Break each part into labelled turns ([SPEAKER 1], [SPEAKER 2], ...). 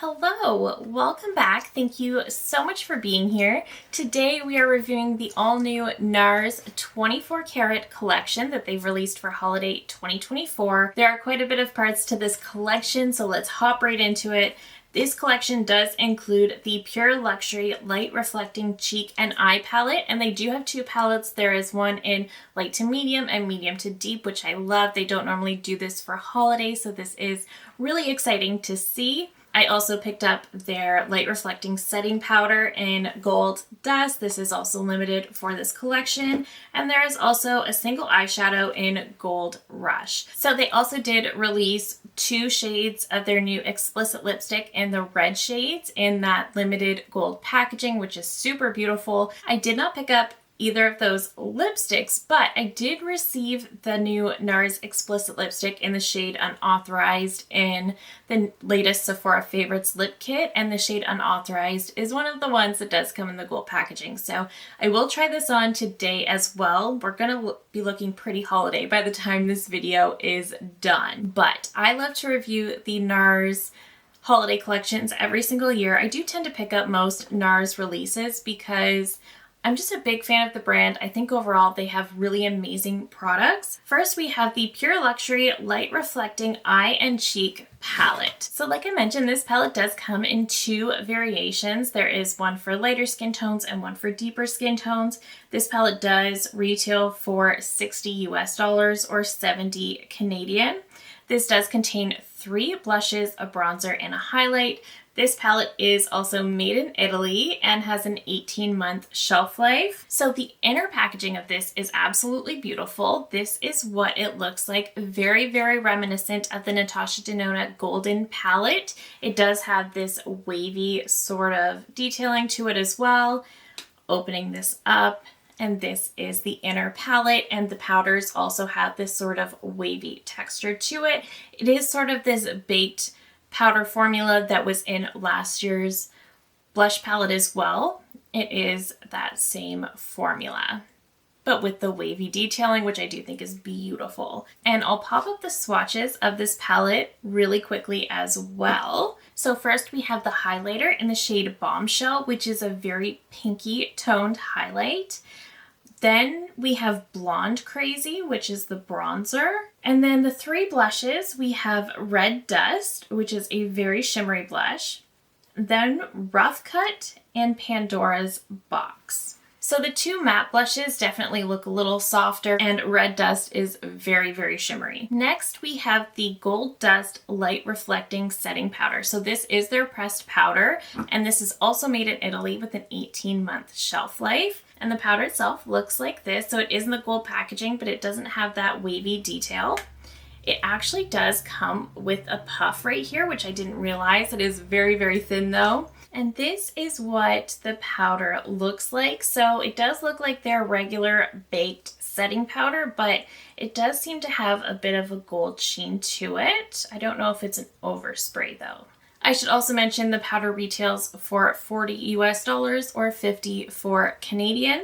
[SPEAKER 1] Hello, welcome back. Thank you so much for being here. Today we are reviewing the all-new Nars 24 karat collection that they've released for holiday 2024. There are quite a bit of parts to this collection, so let's hop right into it. This collection does include the Pure Luxury Light Reflecting Cheek and Eye Palette, and they do have two palettes. There is one in light to medium and medium to deep, which I love. They don't normally do this for holiday, so this is really exciting to see. I also picked up their light reflecting setting powder in Gold Dust. This is also limited for this collection. And there is also a single eyeshadow in Gold Rush. So they also did release two shades of their new explicit lipstick in the red shades in that limited gold packaging, which is super beautiful. I did not pick up either of those lipsticks, but I did receive the new Nars explicit lipstick in the shade Unauthorized in the latest Sephora Favorites lip kit, and the shade Unauthorized is one of the ones that does come in the gold packaging. So I will try this on today as well. We're gonna be looking pretty holiday by the time this video is done, but I love to review the Nars holiday collections every single year. I do tend to pick up most Nars releases because I'm just a big fan of the brand. I think overall they have really amazing products. First, we have the Pure Luxury Light Reflecting Eye and Cheek Palette. So like I mentioned, this palette does come in two variations. There is one for lighter skin tones and one for deeper skin tones. This palette does retail for $60 US or 70 Canadian. This does contain 3 blushes, a bronzer, and a highlight. This palette is also made in Italy and has an 18-month shelf life. So the inner packaging of this is absolutely beautiful. This is what it looks like. Very, very reminiscent of the Natasha Denona Golden palette. It does have this wavy sort of detailing to it as well. Opening this up, and this is the inner palette, and the powders also have this sort of wavy texture to it. It is sort of this baked powder formula that was in last year's blush palette as well. It is that same formula, but with the wavy detailing, which I do think is beautiful. And I'll pop up the swatches of this palette really quickly as well. So first we have the highlighter in the shade Bombshell, which is a very pinky toned highlight. Then we have Blonde Crazy, which is the bronzer. And then the 3 blushes, we have Red Dust, which is a very shimmery blush. Then Rough Cut and Pandora's Box. So the 2 matte blushes definitely look a little softer, and Red Dust is very, very shimmery. Next, we have the Gold Dust Light Reflecting Setting Powder. So this is their pressed powder, and this is also made in Italy with an 18-month shelf life. And the powder itself looks like this. So it is in the gold packaging, but it doesn't have that wavy detail. It actually does come with a puff right here, which I didn't realize. It is very, very thin though. And this is what the powder looks like. So it does look like their regular baked setting powder, but it does seem to have a bit of a gold sheen to it. I don't know if it's an overspray though. I should also mention the powder retails for $40 US or 50 for Canadian.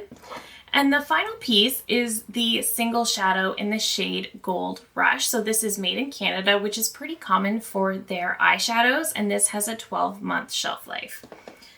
[SPEAKER 1] And the final piece is the single shadow in the shade Gold Rush. So this is made in Canada, which is pretty common for their eyeshadows, and this has a 12-month shelf life.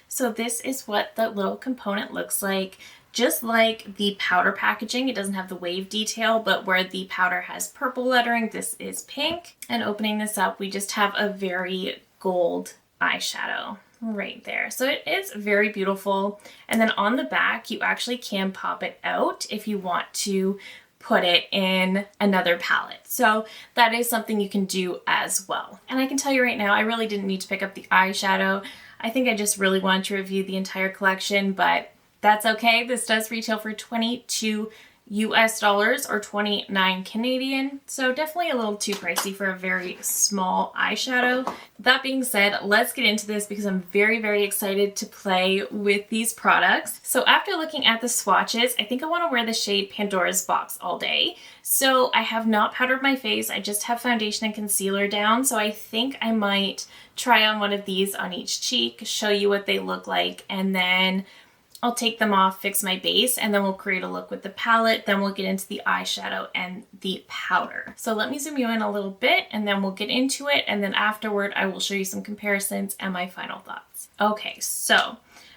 [SPEAKER 1] So this is what the little component looks like. Just like the powder packaging, it doesn't have the wave detail, but where the powder has purple lettering, this is pink. And opening this up, we just have a very gold eyeshadow right there. So it is very beautiful. And then on the back, you actually can pop it out if you want to put it in another palette. So that is something you can do as well. And I can tell you right now, I really didn't need to pick up the eyeshadow. I think I just really wanted to review the entire collection, but that's okay. This does retail for $22 US or 29 Canadian. So definitely a little too pricey for a very small eyeshadow. That being said, let's get into this because I'm very, very excited to play with these products. So after looking at the swatches, I think I want to wear the shade Pandora's Box all day. So I have not powdered my face. I just have foundation and concealer down. So I think I might try on one of these on each cheek, show you what they look like, and then I'll take them off, fix my base, and then we'll create a look with the palette. Then we'll get into the eyeshadow and the powder. So let me zoom you in a little bit and then we'll get into it. And then afterward, I will show you some comparisons and my final thoughts. Okay, so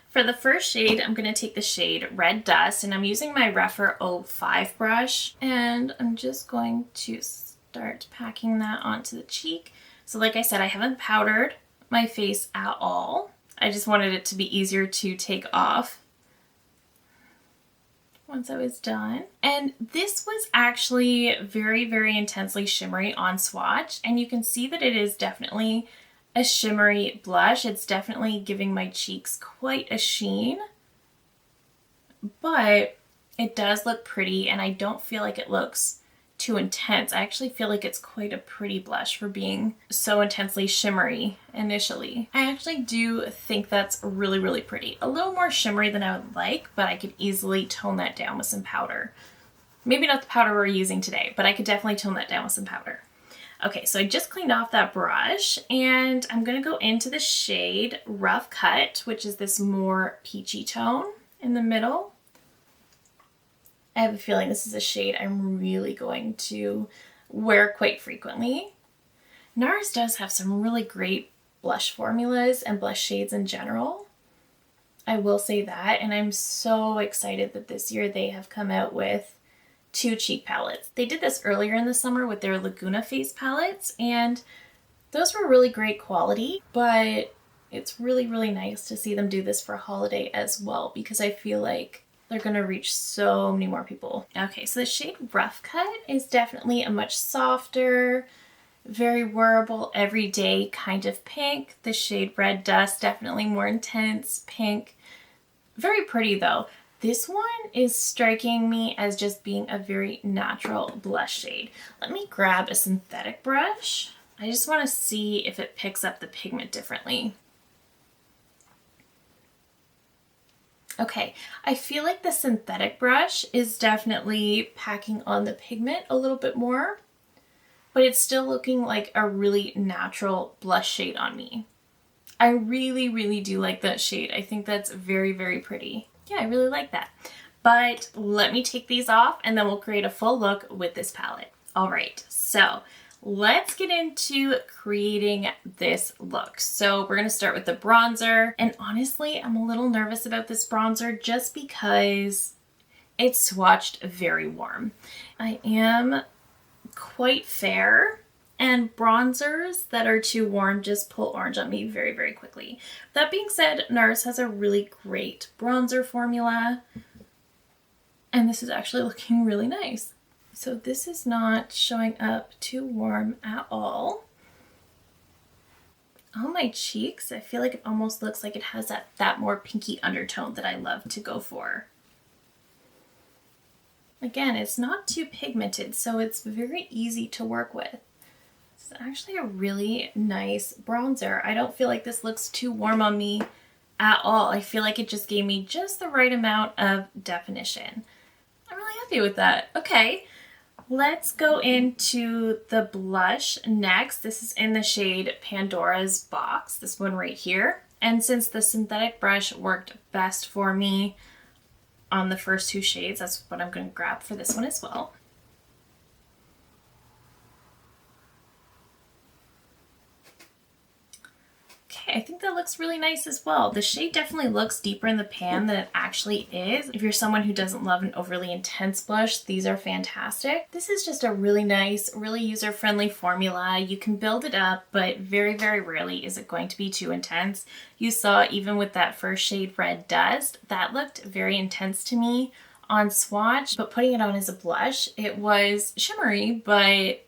[SPEAKER 1] for the first shade, I'm going to take the shade Red Dust, and I'm using my Refer 05 brush. And I'm just going to start packing that onto the cheek. So like I said, I haven't powdered my face at all. I just wanted it to be easier to take off once I was done. And this was actually very, very intensely shimmery on swatch. And you can see that it is definitely a shimmery blush. It's definitely giving my cheeks quite a sheen, but it does look pretty and I don't feel like it looks too intense. I actually feel like it's quite a pretty blush for being so intensely shimmery initially. I actually do think that's really, really pretty. A little more shimmery than I would like, but I could easily tone that down with some powder. Maybe not the powder we're using today, but I could definitely tone that down with some powder. Okay, so I just cleaned off that brush and I'm gonna go into the shade Rough Cut, which is this more peachy tone in the middle. I have a feeling this is a shade I'm really going to wear quite frequently. Nars does have some really great blush formulas and blush shades in general. I will say that, and I'm so excited that this year they have come out with 2 cheek palettes. They did this earlier in the summer with their Laguna face palettes, and those were really great quality, but it's really, really nice to see them do this for holiday as well, because I feel like they're gonna reach so many more people. Okay, so the shade Rough Cut is definitely a much softer, very wearable, everyday kind of pink. The shade Red Dust, definitely more intense pink. Very pretty though. This one is striking me as just being a very natural blush shade. Let me grab a synthetic brush. I just want to see if it picks up the pigment differently. Okay, I feel like the synthetic brush is definitely packing on the pigment a little bit more, but it's still looking like a really natural blush shade on me. I really, really do like that shade. I think that's very, very pretty. Yeah, I really like that. But let me take these off and then we'll create a full look with this palette. All right, so let's get into creating this look. So we're gonna start with the bronzer. And honestly, I'm a little nervous about this bronzer just because it's swatched very warm. I am quite fair, and bronzers that are too warm just pull orange on me very, very quickly. That being said, Nars has a really great bronzer formula, and this is actually looking really nice. So this is not showing up too warm at all. On my cheeks, I feel like it almost looks like it has that more pinky undertone that I love to go for. Again, it's not too pigmented, so it's very easy to work with. It's actually a really nice bronzer. I don't feel like this looks too warm on me at all. I feel like it just gave me just the right amount of definition. I'm really happy with that. Okay, let's go into the blush next. This is in the shade Pandora's Box, this one right here. And since the synthetic brush worked best for me on the first 2 shades, that's what I'm going to grab for this one as well. I think that looks really nice as well. The shade definitely looks deeper in the pan than it actually is. If you're someone who doesn't love an overly intense blush, these are fantastic. This is just a really nice, really user-friendly formula. You can build it up, but very, very rarely is it going to be too intense. You saw even with that first shade Red Dust, that looked very intense to me on swatch, but putting it on as a blush, it was shimmery, but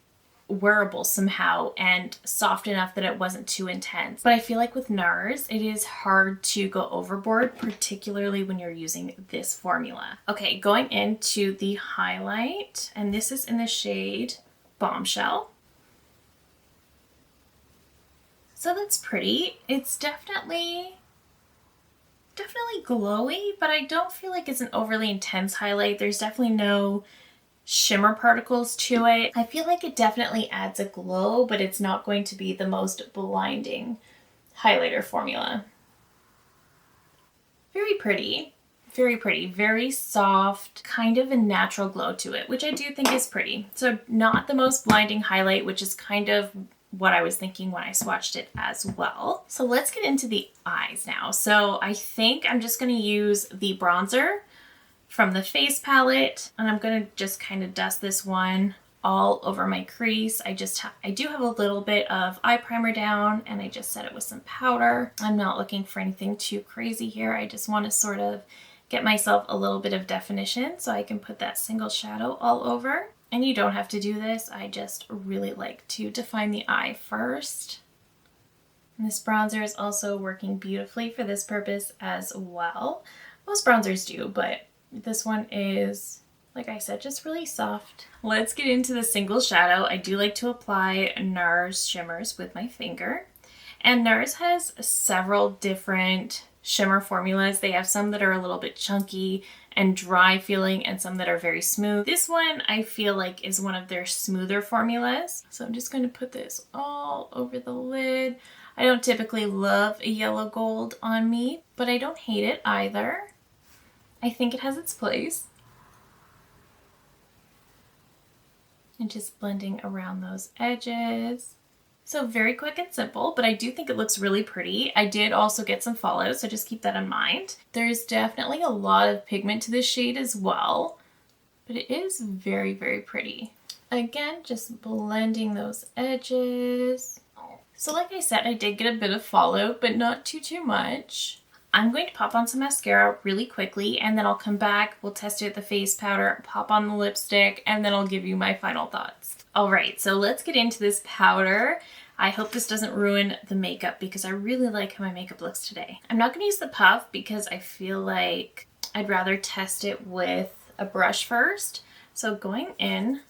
[SPEAKER 1] wearable somehow and soft enough that it wasn't too intense. But I feel like with Nars, it is hard to go overboard, particularly when you're using this formula. Okay, going into the highlight, and this is in the shade Bombshell. So that's pretty. It's definitely glowy, but I don't feel like it's an overly intense highlight. There's definitely no shimmer particles to it. I feel like it definitely adds a glow, but it's not going to be the most blinding highlighter formula. Very pretty, Very pretty, very soft, kind of a natural glow to it, which I do think is pretty. So not the most blinding highlight, which is kind of what I was thinking when I swatched it as well. So let's get into the eyes now. So I think I'm just going to use the bronzer from the face palette, and I'm going to just kind of dust this one all over my crease. I do have a little bit of eye primer down, and I just set it with some powder. I'm not looking for anything too crazy here. I just want to sort of get myself a little bit of definition so I can put that single shadow all over. And you don't have to do this. I just really like to define the eye first. And this bronzer is also working beautifully for this purpose as well. Most bronzers do, but this one is, like I said, just really soft. Let's get into the single shadow. I do like to apply Nars shimmers with my finger. And Nars has several different shimmer formulas. They have some that are a little bit chunky and dry feeling and some that are very smooth. This one I feel like is one of their smoother formulas. So I'm just going to put this all over the lid. I don't typically love a yellow gold on me, but I don't hate it either. I think it has its place. And just blending around those edges. So very quick and simple, but I do think it looks really pretty. I did also get some fallout, so just keep that in mind. There's definitely a lot of pigment to this shade as well, but it is very, very pretty. Again, just blending those edges. So like I said, I did get a bit of fallout, but not too much. I'm going to pop on some mascara really quickly, and then I'll come back, we'll test it with the face powder, pop on the lipstick, and then I'll give you my final thoughts. All right, so let's get into this powder. I hope this doesn't ruin the makeup because I really like how my makeup looks today. I'm not going to use the puff because I feel like I'd rather test it with a brush first. So going in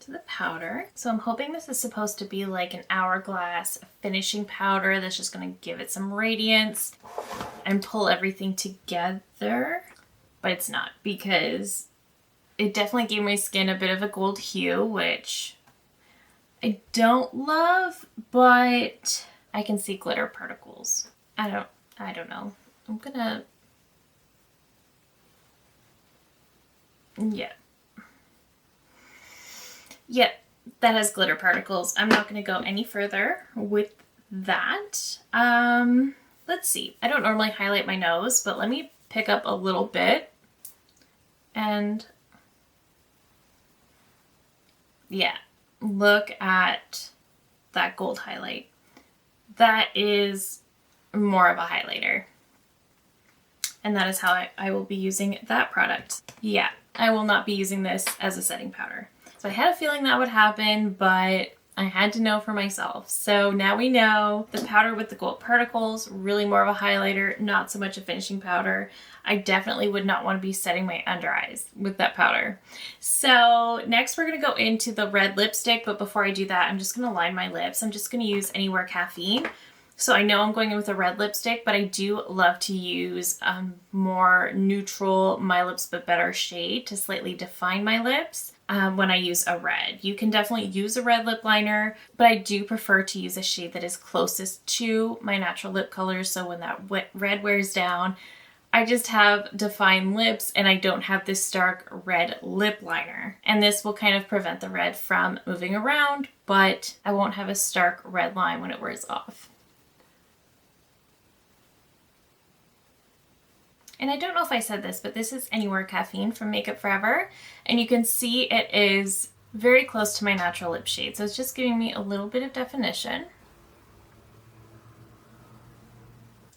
[SPEAKER 1] to the powder. So I'm hoping this is supposed to be like an hourglass finishing powder that's just going to give it some radiance and pull everything together. But it's not, because it definitely gave my skin a bit of a gold hue, which I don't love, but I can see glitter particles. I don't know. I'm gonna, yeah, that has glitter particles. I'm not gonna go any further with that. Let's see. I don't normally highlight my nose, but let me pick up a little bit and yeah, look at that gold highlight. That is more of a highlighter. And that is how I will be using that product. Yeah, I will not be using this as a setting powder. So I had a feeling that would happen, but I had to know for myself. So now we know the powder with the gold particles, really more of a highlighter, not so much a finishing powder. I definitely would not want to be setting my under eyes with that powder. So next we're going to go into the red lipstick, but before I do that, I'm just going to line my lips. I'm just going to use Anywhere Caffeine. So I know I'm going in with a red lipstick, but I do love to use more neutral My Lips But Better shade to slightly define my lips when I use a red. You can definitely use a red lip liner, but I do prefer to use a shade that is closest to my natural lip color. So when that red wears down, I just have defined lips and I don't have this stark red lip liner. And this will kind of prevent the red from moving around, but I won't have a stark red line when it wears off. And I don't know if I said this, but this is Anywhere Caffeine from Makeup Forever. And you can see it is very close to my natural lip shade. So it's just giving me a little bit of definition.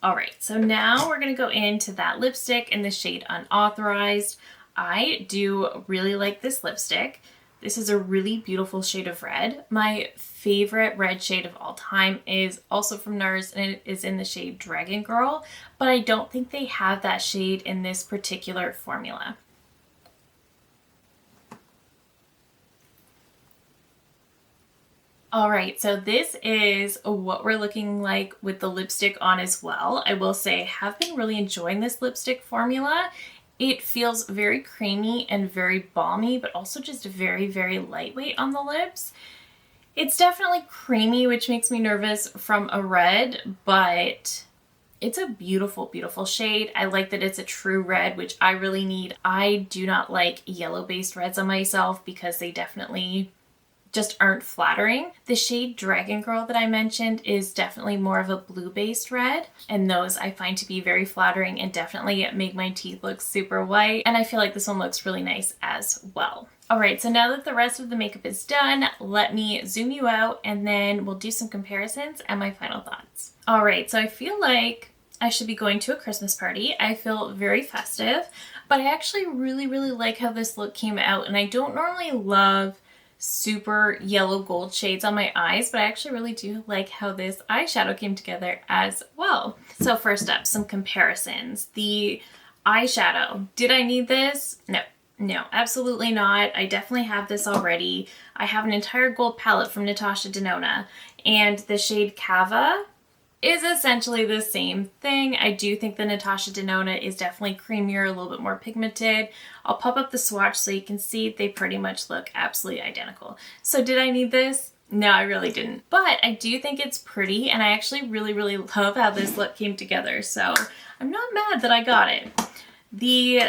[SPEAKER 1] All right, so now we're gonna go into that lipstick in the shade Unauthorized. I do really like this lipstick. This is a really beautiful shade of red. My favorite red shade of all time is also from Nars, and it is in the shade Dragon Girl, but I don't think they have that shade in this particular formula. All right, so this is what we're looking like with the lipstick on as well. I will say I have been really enjoying this lipstick formula. It feels very creamy and very balmy, but also just very, very lightweight on the lips. It's definitely creamy, which makes me nervous from a red, but It's a beautiful, beautiful shade. I like that it's a true red, which I really need. I do not like yellow-based reds on myself because they definitely just aren't flattering. The shade Dragon Girl that I mentioned is definitely more of a blue-based red, and those I find to be very flattering and definitely make my teeth look super white, and I feel like this one looks really nice as well. Alright, so now that the rest of the makeup is done, let me zoom you out and then we'll do some comparisons and my final thoughts. Alright, so I feel like I should be going to a Christmas party. I feel very festive, but I actually really, really like how this look came out, and I don't normally love super yellow gold shades on my eyes, but I actually really do like how this eyeshadow came together as well. So first up, some comparisons. The eyeshadow. Did I need this? No. No, absolutely not. I definitely have this already. I have an entire gold palette from Natasha Denona, and the shade Cava is essentially the same thing. I do think the Natasha Denona is definitely creamier, a little bit more pigmented. I'll pop up the swatch so you can see they pretty much look absolutely identical. So did I need this? No, I really didn't. But I do think it's pretty, and I actually really, really love how this look came together. So I'm not mad that I got it. The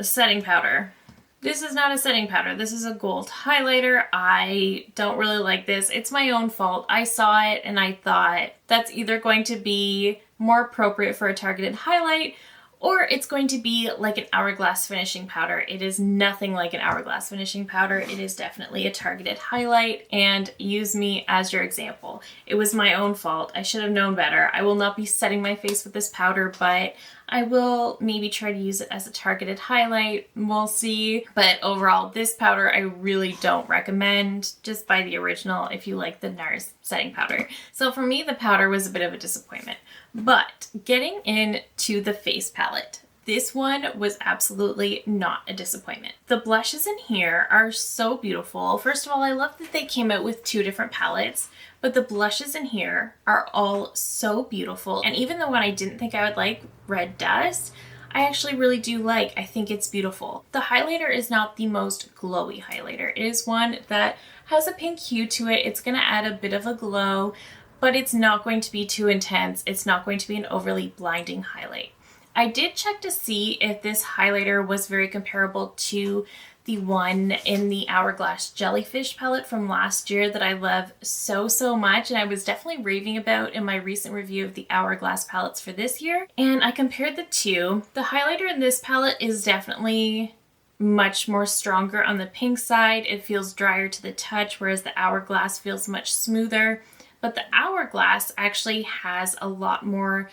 [SPEAKER 1] setting powder. This is not a setting powder. This is a gold highlighter. I don't really like this. It's my own fault. I saw it and I thought that's either going to be more appropriate for a targeted highlight or it's going to be like an hourglass finishing powder. It is nothing like an hourglass finishing powder. It is definitely a targeted highlight, and use me as your example. It was my own fault. I should have known better. I will not be setting my face with this powder, but I will maybe try to use it as a targeted highlight. We'll see. But overall, this powder I really don't recommend. Just buy the original if you like the Nars setting powder. So for me, the powder was a bit of a disappointment. But getting into the face palette, this one was absolutely not a disappointment. The blushes in here are so beautiful. First of all, I love that they came out with 2 different palettes, but the blushes in here are all so beautiful. And even the one I didn't think I would like, Red Dust, I actually really do like. I think it's beautiful. The highlighter is not the most glowy highlighter. It is one that has a pink hue to it. It's going to add a bit of a glow, but it's not going to be too intense. It's not going to be an overly blinding highlight. I did check to see if this highlighter was very comparable to the one in the Hourglass Jellyfish palette from last year that I love so, so much, and I was definitely raving about in my recent review of the Hourglass palettes for this year. And I compared the two. The highlighter in this palette is definitely much more stronger on the pink side. It feels drier to the touch, whereas the Hourglass feels much smoother. But the Hourglass actually has a lot more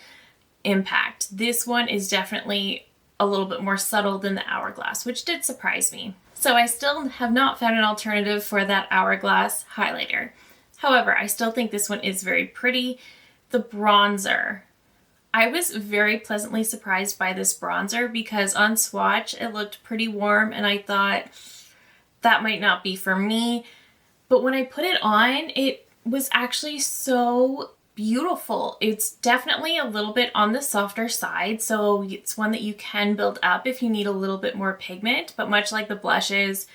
[SPEAKER 1] impact. This one is definitely a little bit more subtle than the Hourglass, which did surprise me. So I still have not found an alternative for that Hourglass highlighter. However, I still think this one is very pretty. The bronzer. I was very pleasantly surprised by this bronzer because on swatch it looked pretty warm and I thought that might not be for me. But when I put it on, it was actually so beautiful. It's definitely a little bit on the softer side, so it's one that you can build up if you need a little bit more pigment, but much like the blushes,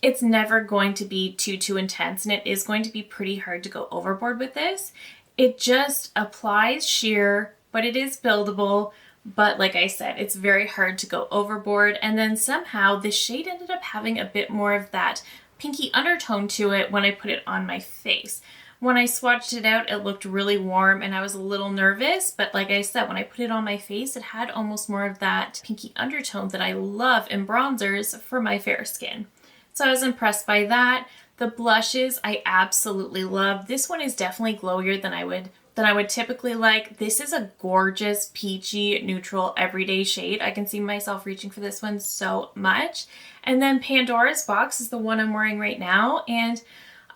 [SPEAKER 1] it's never going to be too intense, and it is going to be pretty hard to go overboard with this. It just applies sheer, but it is buildable, but like I said, it's very hard to go overboard, and then somehow the shade ended up having a bit more of that pinky undertone to it when I put it on my face. When I swatched it out, it looked really warm and I was a little nervous, but like I said, when I put it on my face, it had almost more of that pinky undertone that I love in bronzers for my fair skin. So I was impressed by that. The blushes I absolutely love. This one is definitely glowier than I would typically like. This is a gorgeous peachy neutral everyday shade. I can see myself reaching for this one so much. And then Pandora's Box is the one I'm wearing right now, and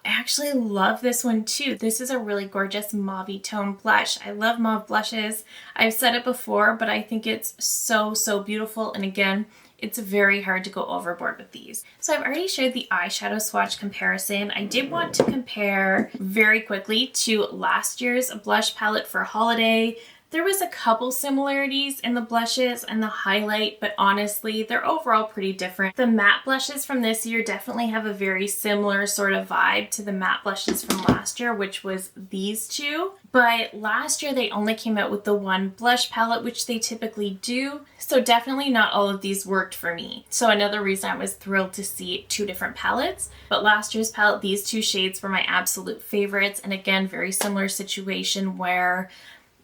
[SPEAKER 1] I actually love this one too. This is a really gorgeous mauve tone blush. I love mauve blushes. I've said it before, but I think it's so, so beautiful. And again, it's very hard to go overboard with these. So I've already shared the eyeshadow swatch comparison. I did want to compare very quickly to last year's blush palette for holiday. There was a couple similarities in the blushes and the highlight, but honestly, they're overall pretty different. The matte blushes from this year definitely have a very similar sort of vibe to the matte blushes from last year, which was these two. But last year they only came out with the one blush palette, which they typically do. So definitely not all of these worked for me. So another reason I was thrilled to see two different palettes. But last year's palette, these two shades were my absolute favorites. And again, very similar situation where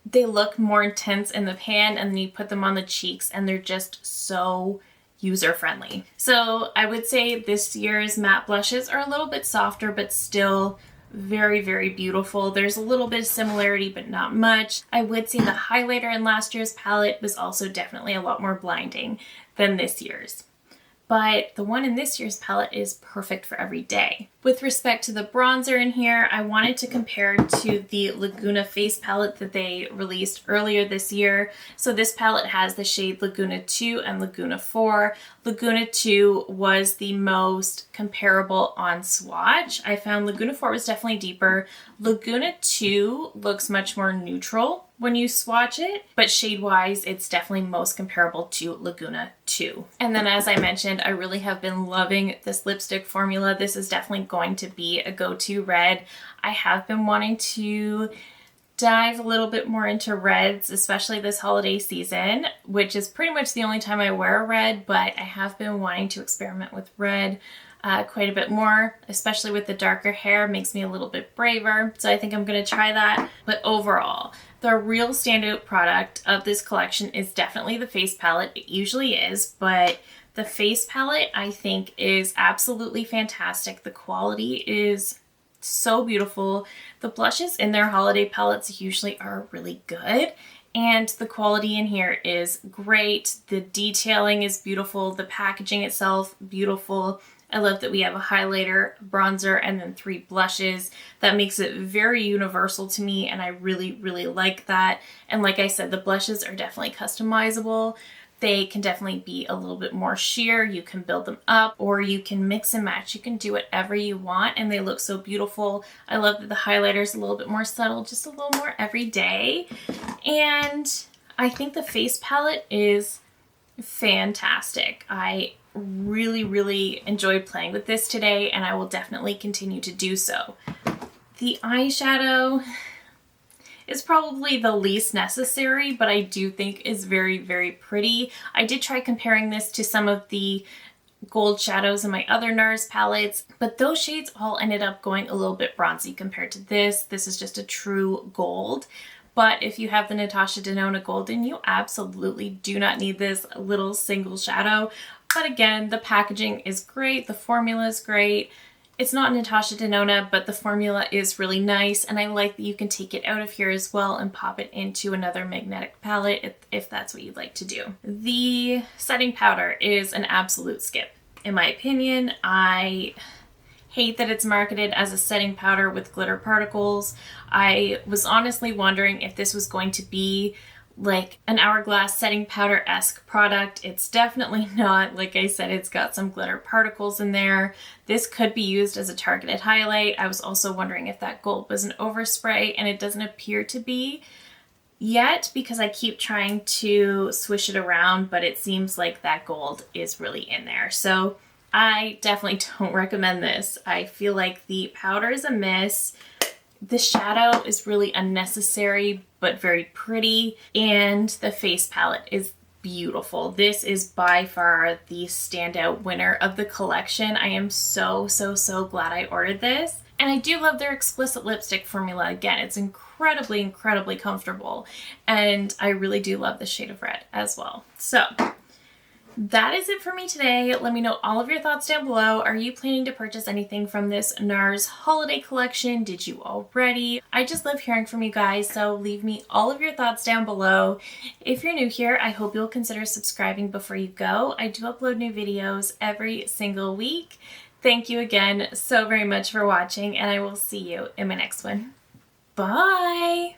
[SPEAKER 1] they look more intense in the pan and then you put them on the cheeks and they're just so user-friendly. So I would say this year's matte blushes are a little bit softer, but still very, very beautiful. There's a little bit of similarity, but not much. I would say the highlighter in last year's palette was also definitely a lot more blinding than this year's. But the one in this year's palette is perfect for every day. With respect to the bronzer in here, I wanted to compare to the Laguna face palette that they released earlier this year. So this palette has the shade Laguna 2 and Laguna 4. Laguna 2 was the most comparable on swatch. I found Laguna 4 was definitely deeper. Laguna 2 looks much more neutral when you swatch it, but shade-wise, it's definitely most comparable to Laguna 2. And then as I mentioned, I really have been loving this lipstick formula. This is definitely going to be a go-to red. I have been wanting to dive a little bit more into reds, especially this holiday season, which is pretty much the only time I wear a red, but I have been wanting to experiment with red quite a bit more, especially with the darker hair. Makes me a little bit braver, so I think I'm going to try that. But overall, the real standout product of this collection is definitely the face palette. It usually is, but the face palette I think is absolutely fantastic. The quality is so beautiful. The blushes in their holiday palettes usually are really good, and the quality in here is great. The detailing is beautiful. The packaging itself, beautiful. I love that we have a highlighter, bronzer, and then 3 blushes. That makes it very universal to me, and I really, really like that. And like I said, the blushes are definitely customizable. They can definitely be a little bit more sheer. You can build them up, or you can mix and match. You can do whatever you want, and they look so beautiful. I love that the highlighter is a little bit more subtle, just a little more everyday. And I think the face palette is fantastic. I really, really enjoyed playing with this today, and I will definitely continue to do so. The eyeshadow is probably the least necessary, but I do think is very, very pretty. I did try comparing this to some of the gold shadows in my other Nars palettes, but those shades all ended up going a little bit bronzy compared to this. This is just a true gold. But if you have the Natasha Denona Golden, you absolutely do not need this little single shadow. But again, the packaging is great. The formula is great. It's not Natasha Denona, but the formula is really nice. And I like that you can take it out of here as well and pop it into another magnetic palette if that's what you'd like to do. The setting powder is an absolute skip. In my opinion, I hate that it's marketed as a setting powder with glitter particles. I was honestly wondering if this was going to be like an Hourglass setting powder-esque product. It's definitely not. Like I said, it's got some glitter particles in there. This could be used as a targeted highlight. I was also wondering if that gold was an overspray, and it doesn't appear to be yet because I keep trying to swish it around, but it seems like that gold is really in there. So I definitely don't recommend this. I feel like the powder is a miss. The shadow is really unnecessary, but very pretty. And the face palette is beautiful. This is by far the standout winner of the collection. I am so, so, so glad I ordered this. And I do love their explicit lipstick formula. Again, it's incredibly, incredibly comfortable. And I really do love the shade of red as well. So that is it for me today. Let me know all of your thoughts down below. Are you planning to purchase anything from this Nars holiday collection? Did you already? I just love hearing from you guys, so leave me all of your thoughts down below. If you're new here, I hope you'll consider subscribing before you go. I do upload new videos every single week. Thank you again so very much for watching, and I will see you in my next one. Bye!